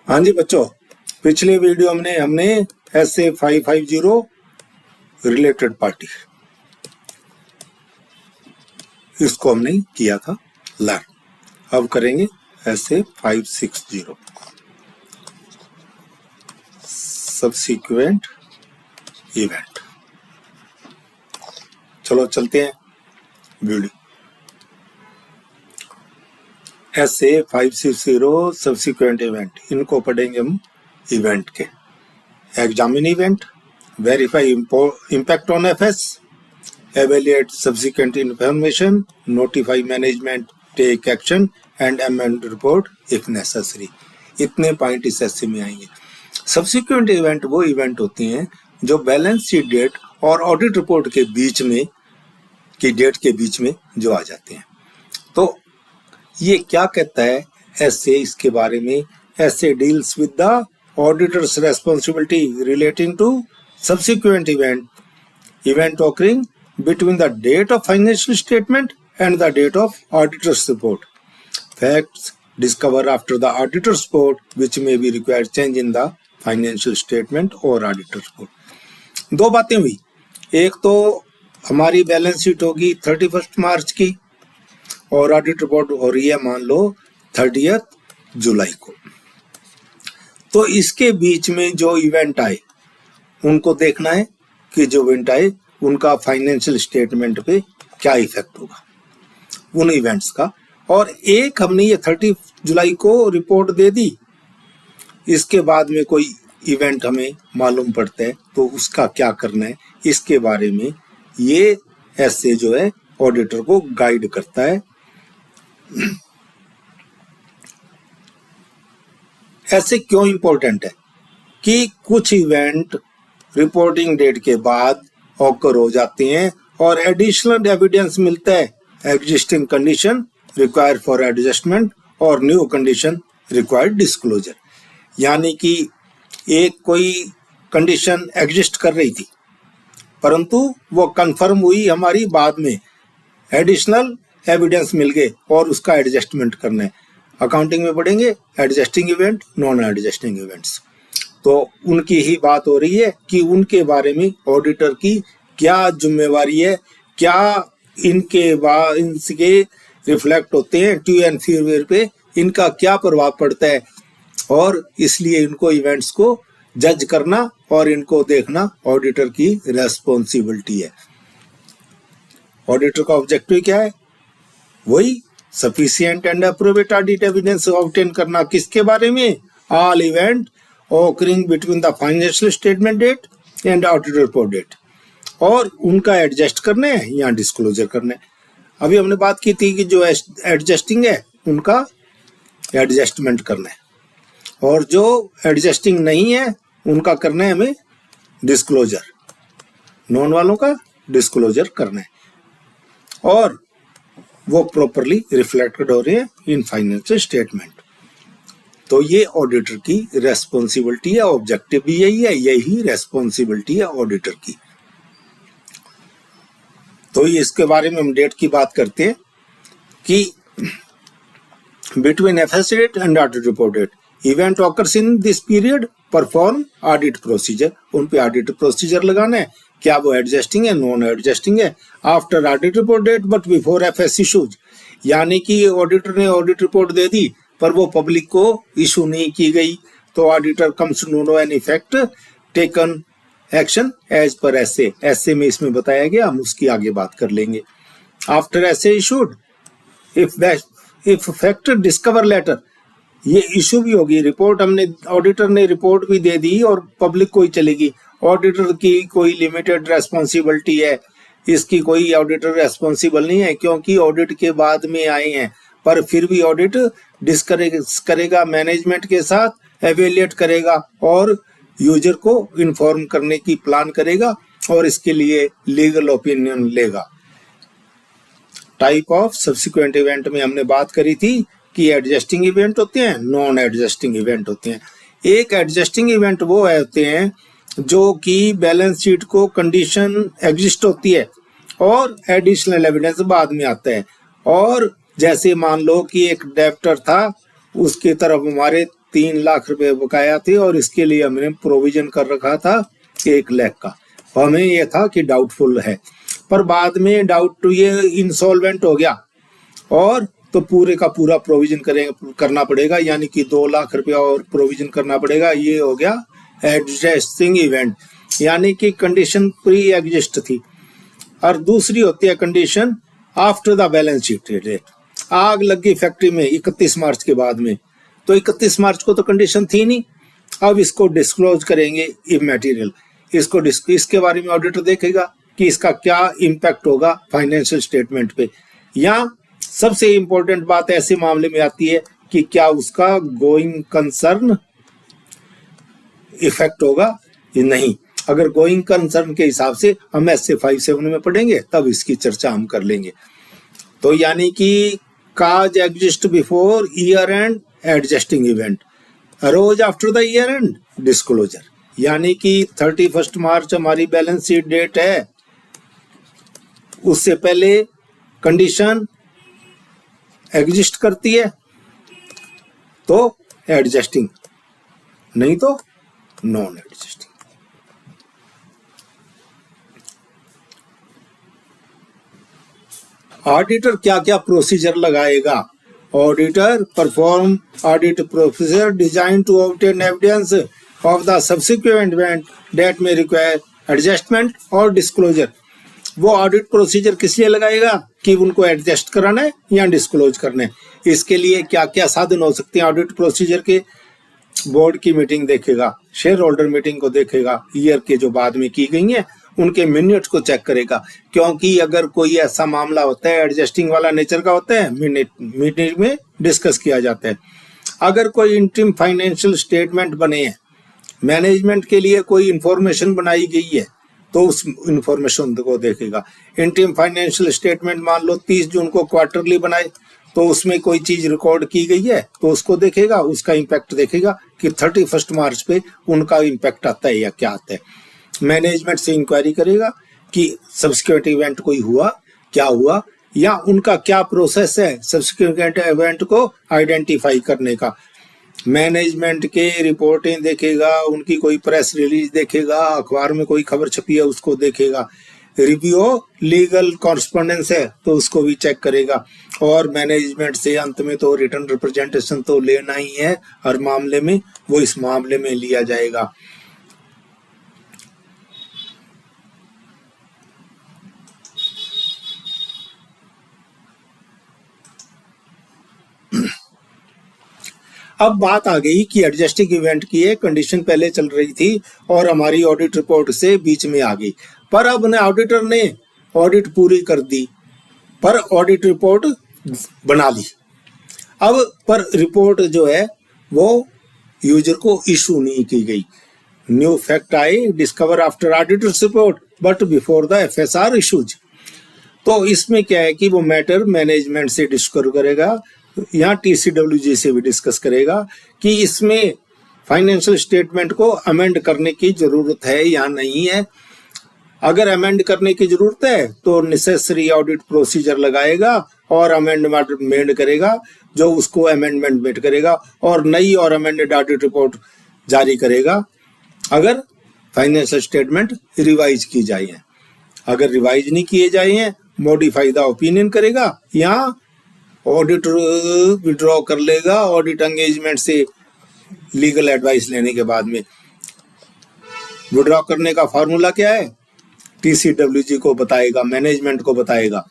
हाँ जी बच्चों, पिछले वीडियो में हमने SA 550 रिलेटेड पार्टी इसको हमने किया था लर्न। अब करेंगे SA 560 सबसीक्वेंट इवेंट। चलो चलते हैं वीडियो। SA 560 सबसीक्वेंट इवेंट, इनको पढ़ेंगे हम इवेंट के। Examine event, verify impact on FS, evaluate subsequent information, notify management, take action and amend report if necessary। इतने पॉइंट इस एसए में आएंगे। सब्सिक्वेंट इवेंट वो इवेंट होती हैं जो बैलेंस शीट डेट और ऑडिट रिपोर्ट के बीच में की डेट के बीच में जो आ जाते हैं। तो ये क्या कहता है एसए इसके बारे में? SA deals with the auditor's responsibility relating to subsequent event occurring between the date of financial statement and the date of auditor's report. Facts discovered after the auditor's report which may be required change in the financial statement or auditor's report. दो बातें हुई। एक तो हमारी balance sheet होगी 31 मार्च की और audit report हो रही है मान लो 30 जुलाई को। तो इसके बीच में जो इवेंट आए उनको देखना है कि जो इवेंट आए उनका फाइनेंशियल स्टेटमेंट पे क्या इफेक्ट होगा उन इवेंट्स का। और एक हमने ये 30 जुलाई को रिपोर्ट दे दी, इसके बाद में कोई इवेंट हमें मालूम पड़ता है तो उसका क्या करना है, इसके बारे में ये ऐसे जो है ऑडिटर को गाइड करता है। ऐसे क्यों इंपॉर्टेंट है कि कुछ इवेंट रिपोर्टिंग डेट के बाद ऑकर हो जाते हैं और एडिशनल एविडेंस मिलता है, existing condition require for adjustment और न्यू कंडीशन रिक्वायर्ड डिस्क्लोजर। यानी कि एक कोई कंडीशन एग्जिस्ट कर रही थी परंतु वो कंफर्म हुई हमारी बाद में, एडिशनल एविडेंस मिल गए और उसका एडजस्टमेंट करना है। अकाउंटिंग में पढ़ेंगे adjusting event, non adjusting events. तो उनकी ही बात हो रही है कि उनके बारे में ऑडिटर की क्या जिम्मेवारी है, क्या इनके रिफ्लेक्ट होते हैं टू एंड फ्यूचर पे, इनका क्या प्रभाव पड़ता है, और इसलिए इनको इवेंट्स को जज करना और इनको देखना ऑडिटर की रेस्पॉन्सिबिलिटी है। ऑडिटर का ऑब्जेक्टिव क्या है? वही sufficient and appropriate audit evidence obtain करना। किसके बारे में? All event occurring between the financial statement date and audit report date, और उनका एडजस्ट करना है या डिस्क्लोजर करना है। अभी हमने बात की थी कि जो एडजस्टिंग है उनका एडजस्टमेंट करना है और जो एडजस्टिंग नहीं है उनका करना है हमें डिस्क्लोजर, नॉन वालों का डिस्क्लोजर करना है और वो प्रॉपरली रिफ्लेक्टेड हो रहे हैं इन फाइनेंशियल स्टेटमेंट। तो ये ऑडिटर की रेस्पॉन्सिबिलिटी है, ऑब्जेक्टिव भी यही है, यही रेस्पॉन्सिबिलिटी है ऑडिटर की। तो इसके बारे में हम डेट की बात करते हैं कि between FS date and audit report date event occurs in this period, perform audit procedure. उन पे ऑडिट प्रोसीजर लगाना है, क्या वो एडजस्टिंग है, नॉन एडजस्टिंग है। After audit report date but before FS issues, यानी कि ऑडिटर ने ऑडिट रिपोर्ट दे दी पर वो पब्लिक को इशू नहीं की गई तो auditor comes to know an effect taken action as per ऐसे में इसमें बताया गया, हम उसकी आगे बात कर लेंगे। आफ्टर ऐसे issued if fact discover later, ये इशू भी होगी। रिपोर्ट हमने ऑडिटर ने रिपोर्ट भी दे दी और पब्लिक को ही चलेगी। ऑडिटर की कोई लिमिटेड रेस्पॉन्सिबिलिटी है, इसकी कोई ऑडिटर रेस्पॉन्सिबल नहीं है क्योंकि ऑडिट के बाद में आए हैं, पर फिर भी ऑडिट डिस्कस करेगा मैनेजमेंट के साथ, एवेल्युएट करेगा और यूजर को इन्फॉर्म करने की प्लान करेगा और इसके लिए लीगल ओपिनियन लेगा। टाइप ऑफ सब्सिक्वेंट इवेंट में हमने बात करी थी कि एडजस्टिंग इवेंट होते हैं, नॉन एडजस्टिंग इवेंट होते हैं। एक एडजस्टिंग इवेंट वो होते हैं जो कि बैलेंस शीट को कंडीशन एग्जिस्ट होती है और एडिशनल एविडेंस बाद में आता है। और जैसे मान लो कि एक डेब्टर था, उसकी तरफ हमारे 3 लाख रुपए बकाया थे और इसके लिए हमने प्रोविजन कर रखा था 1 लाख का। हमें यह था कि डाउटफुल है, पर बाद में डाउट ये इंसॉल्वेंट हो गया और तो पूरे का पूरा प्रोविजन करना पड़ेगा, यानी कि 2 लाख रुपया और प्रोविजन करना पड़ेगा। ये हो गया एडजस्टिंग इवेंट, यानी कि कंडीशन प्री एग्जिस्ट थी। और दूसरी होती है condition after the balance sheet date. आग लगी फैक्ट्री में 31 मार्च के बाद में, तो 31 मार्च को तो कंडीशन थी नहीं। अब इसको डिस्क्लोज करेंगे इमैटेरियल, इसके बारे में ऑडिटर देखेगा कि इसका क्या इम्पैक्ट होगा फाइनेंशियल स्टेटमेंट पे। या सबसे इंपॉर्टेंट बात ऐसे मामले में आती है कि क्या उसका गोइंग कंसर्न इफेक्ट होगा या नहीं। अगर गोइंग कंसर्न के हिसाब से हम ऐसे 5-7 में पढ़ेंगे, तब इसकी चर्चा हम कर लेंगे। तो यानी कि cause exist before year end adjusting event arose after the year end disclosure, यानी कि 31 मार्च हमारी बैलेंस शीट डेट है, उससे पहले कंडीशन एग्जिस्ट करती है तो एडजस्टिंग, नहीं तो नॉन एडजस्टिंग। ऑडिटर क्या क्या प्रोसीजर लगाएगा? Auditor perform audit procedure design to obtain evidence of the subsequent event that में रिक्वायर एडजस्टमेंट और डिस्क्लोजर। वो ऑडिट प्रोसीजर किस लिए लगाएगा? कि उनको एडजस्ट कराना है या डिस्क्लोज करना है। इसके लिए क्या क्या साधन हो सकते हैं ऑडिट प्रोसीजर के? बोर्ड की मीटिंग देखेगा, शेयर होल्डर मीटिंग को देखेगा, ईयर के जो बाद में की गई है उनके मिनट्स को चेक करेगा, क्योंकि अगर कोई ऐसा मामला होता है एडजस्टिंग वाला नेचर का होता है, मीटिंग में डिस्कस किया जाता है। अगर कोई इंटरिम फाइनेंशियल स्टेटमेंट बने हैं, मैनेजमेंट के लिए कोई इंफॉर्मेशन बनाई गई है, तो उस इंफॉर्मेशन को देखेगा। इंटरिम फाइनेंशियल स्टेटमेंट मान लो 30 जून को क्वार्टरली बनाए, तो उसमें कोई चीज रिकॉर्ड की गई है तो उसको देखेगा, उसका इम्पैक्ट देखेगा कि 31 मार्च पे उनका इम्पैक्ट आता है या क्या आता है। मैनेजमेंट से इंक्वायरी करेगा कि सब्सिक्वेंट इवेंट कोई हुआ, क्या हुआ, या उनका क्या प्रोसेस है सब्सिक्वेंट इवेंट को आइडेंटिफाई करने का। मैनेजमेंट के रिपोर्टें देखेगा, उनकी कोई प्रेस रिलीज देखेगा, अखबार में कोई खबर छपी है उसको देखेगा। रिव्यू लीगल कॉरेस्पॉन्डेंस है तो उसको भी चेक करेगा। और मैनेजमेंट से अंत में तो रिटर्न रिप्रेजेंटेशन तो लेना ही है हर मामले में, वो इस मामले में लिया जाएगा। अब बात आ गई कि एडजस्टिंग इवेंट की एक कंडीशन पहले चल रही थी और हमारी ऑडिट रिपोर्ट से बीच में आ गई, पर अब ऑडिटर ने ऑडिट पूरी कर दी, पर ऑडिट रिपोर्ट बना ली। अब पर रिपोर्ट जो है वो यूजर को इशू नहीं की गई। New fact I discover after auditors report but before the FSR issues. तो इसमें क्या है कि वो मैटर मैनेजमेंट से डिस्कस करेगा, यहाँ टीसीडब्ल्यूजी से भी डिस्कस करेगा कि इसमें फाइनेंशियल स्टेटमेंट को अमेंड करने की जरूरत है या नहीं है। अगर अमेंड करने की जरूरत है तो नेसेसरी ऑडिट प्रोसीजर लगाएगा और अमेंडमेंट करेगा, जो उसको अमेंडमेंट मेट करेगा और नई और अमेंडेड ऑडिट रिपोर्ट जारी करेगा अगर फाइनेंशियल स्टेटमेंट रिवाइज की जाए हैं। अगर रिवाइज नहीं किए जाए हैं, मॉडिफाई द ओपिनियन करेगा या ऑडिट विड्रॉ कर लेगा ऑडिट एंगेजमेंट से लीगल एडवाइस लेने के बाद में। विड्रॉ करने का फॉर्मूला क्या है? टीसीडब्ल्यूजी को बताएगा, मैनेजमेंट को बताएगा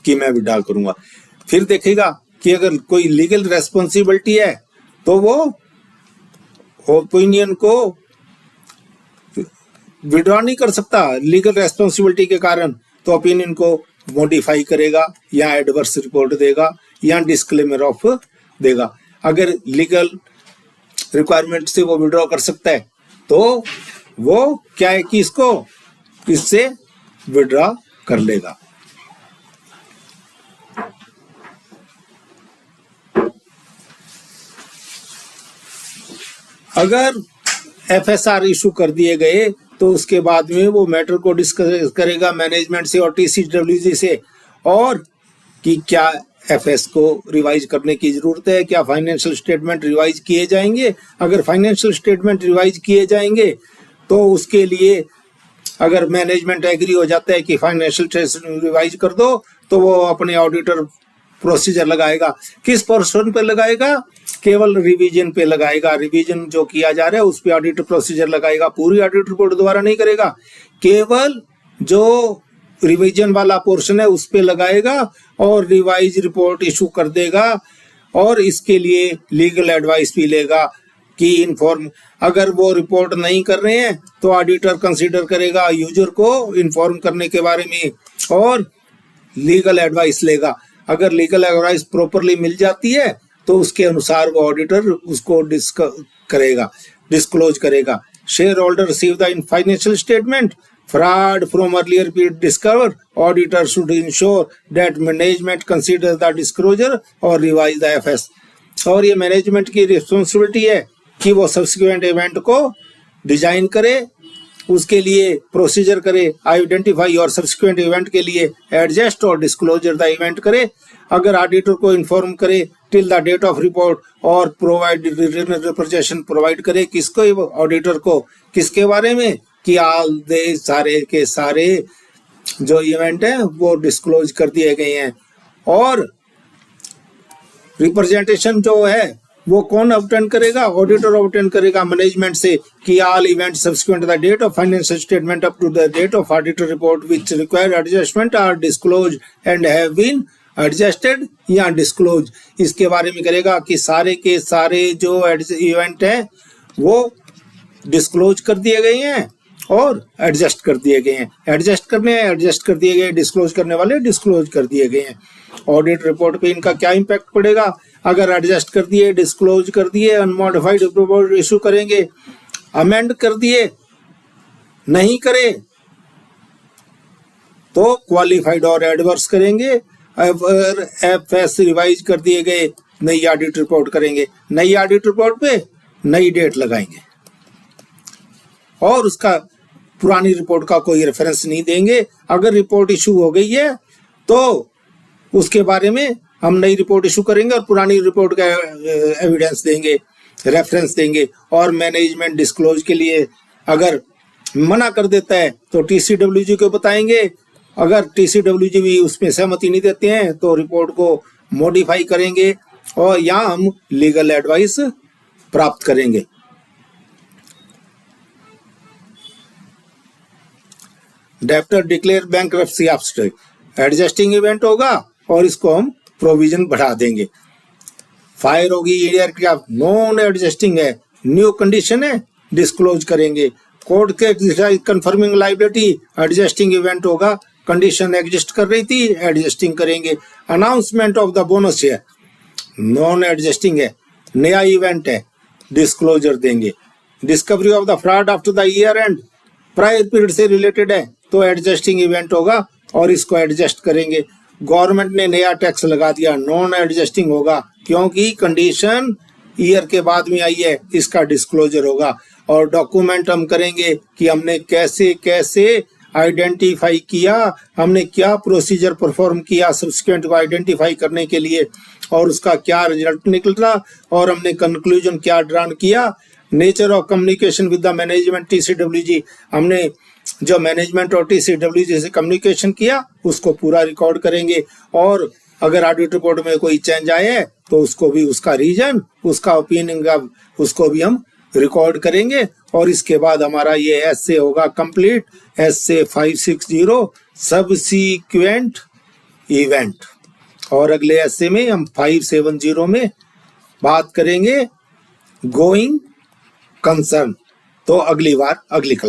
कि मैं विड्रॉ करूंगा। फिर देखेगा कि अगर कोई लीगल रेस्पॉन्सिबिलिटी है तो वो ओपिनियन को विड्रॉ नहीं कर सकता लीगल रेस्पॉन्सिबिलिटी के कारण, तो ओपिनियन को मॉडिफाई करेगा या एडवर्स रिपोर्ट देगा या डिस्क्लेमर ऑफ देगा। अगर लीगल रिक्वायरमेंट से वो विड्रॉ कर सकता है तो वो क्या है कि इससे विड्रॉ कर लेगा। अगर एफएसआर इशू कर दिए गए तो उसके बाद में वो मैटर को डिस्कस करेगा मैनेजमेंट से और टीसीडब्ल्यूजी से, और कि क्या एफएस को रिवाइज करने की जरूरत है। क्या फाइनेंशियल स्टेटमेंट रिवाइज किए जाएंगे? अगर फाइनेंशियल स्टेटमेंट रिवाइज किए जाएंगे तो उसके लिए अगर मैनेजमेंट एग्री हो जाता है कि फाइनेंशियल स्टेटमेंट रिवाइज कर दो, तो वो अपने ऑडिटर प्रोसीजर लगाएगा। किस पोर्शन पे लगाएगा? केवल रिवीजन पे लगाएगा। रिवीजन जो किया जा रहा है उस पे ऑडिटर प्रोसीजर लगाएगा। पूरी ऑडिट रिपोर्ट दोबारा नहीं करेगा, केवल जो रिवीजन वाला पोर्शन है उस पे लगाएगा और रिवाइज रिपोर्ट इशू कर देगा। और इसके लिए लीगल एडवाइस भी लेगा कि इन्फॉर्म, अगर वो रिपोर्ट नहीं कर रहे हैं तो ऑडिटर कंसीडर करेगा यूजर को इन्फॉर्म करने के बारे में और लीगल एडवाइस लेगा। अगर लीगल एडवाइस प्रॉपरली मिल जाती है तो उसके अनुसार वो ऑडिटर उसको डिस्क्लोज करेगा। Share holder receive the financial statement, fraud from earlier period discovered, auditor should ensure that management considers the disclosure or revise the FS। और ये मैनेजमेंट की रिस्पॉन्सिबिलिटी है कि वो सब्सिक्वेंट इवेंट को डिजाइन करे, उसके लिए प्रोसीजर करे, आइडेंटिफाई और सब्सिक्वेंट इवेंट के लिए एडजस्ट और डिस्क्लोजर द इवेंट करे। अगर ऑडिटर को इन्फॉर्म करे till the date of report और प्रोवाइड रिप्रेजेंटेशन प्रोवाइड करे। किसको? ऑडिटर को। किसके बारे में? कि ऑल दे सारे के सारे जो इवेंट है वो डिस्क्लोज कर दिए गए हैं। और रिप्रेजेंटेशन जो है वो कौन ऑब्टेन करेगा? ऑडिटर ऑब्टेन करेगा मैनेजमेंट से कि all event subsequent the date of financial statement up to the date of auditor report which require adjustment are disclose and have been adjusted या डिस्क्लोज। इसके बारे में करेगा कि सारे के सारे जो इवेंट है वो डिस्क्लोज कर दिए गए हैं और एडजस्ट कर दिए गए हैं। एडजस्ट करने हैं, एडजस्ट कर दिए गए, डिस्क्लोज करने वाले डिस्क्लोज कर दिए गए हैं। ऑडिट रिपोर्ट पे इनका क्या इम्पैक्ट पड़ेगा? अगर एडजस्ट कर दिए, डिस्क्लोज कर दिए, अनमॉडिफाइड रिपोर्ट इशू करेंगे, अमेंड कर दिए, नहीं करे तो क्वालिफाइड और एडवर्स करेंगे। अगर एफएस रिवाइज कर दिए गए, नई ऑडिट रिपोर्ट करेंगे। नई ऑडिट रिपोर्ट पे नई डेट लगाएंगे और उसका पुरानी रिपोर्ट का कोई रेफरेंस नहीं देंगे। अगर रिपोर्ट इशू हो गई है तो उसके बारे में हम नई रिपोर्ट इशू करेंगे और पुरानी रिपोर्ट का एविडेंस देंगे, रेफरेंस देंगे। और मैनेजमेंट डिस्क्लोज के लिए अगर मना कर देता है तो टीसीडब्ल्यूजी को बताएंगे। अगर टीसीडब्ल्यूजी भी उसमें सहमति नहीं देते हैं तो रिपोर्ट को मॉडिफाई करेंगे और या हम लीगल एडवाइस प्राप्त करेंगे। Debtor declare bankruptcy abstract, adjusting event होगा और इसको हम प्रोविजन बढ़ा देंगे। फायर होगी, एयरक्राफ्ट नॉन एडजस्टिंग है, न्यू कंडीशन है, डिस्क्लोज करेंगे। कोर्ट के कंफर्मिंग लायबिलिटी, एडजस्टिंग इवेंट होगा, कंडीशन एग्जिस्ट कर रही थी, एडजस्टिंग करेंगे। अनाउंसमेंट ऑफ द बोनस है, नॉन एडजस्टिंग है, नया इवेंट है, डिस्क्लोजर देंगे। Discovery of the fraud after the year and, prior period से रिलेटेड है तो एडजस्टिंग इवेंट होगा और इसको एडजस्ट करेंगे। गवर्नमेंट ने नया टैक्स लगा दिया, नॉन एडजस्टिंग होगा क्योंकि कंडीशन ईयर के बाद में आई है, इसका डिस्क्लोजर होगा। और डॉक्यूमेंट हम करेंगे कि हमने कैसे कैसे आइडेंटिफाई किया, हमने क्या प्रोसीजर परफॉर्म किया सब्सिक्वेंट को आइडेंटिफाई करने के लिए और उसका क्या रिजल्ट निकला और हमने कंक्लूजन क्या ड्रा किया। Nature of communication with the management TCWG, हमने जो मैनेजमेंट और टीसीडब्ल्यूजी से कम्युनिकेशन किया उसको पूरा रिकॉर्ड करेंगे। और अगर ऑडिट रिपोर्ट में कोई चेंज आए तो उसको भी, उसका रीजन, उसका ओपिनियन, उसको भी हम रिकॉर्ड करेंगे। और इसके बाद हमारा ये एसए होगा कंप्लीट, एसए 560 सबसीक्वेंट इवेंट। और अगले एसए में हम 570 में बात करेंगे गोइंग कंसर्न। तो अगली बार अगली क्लास।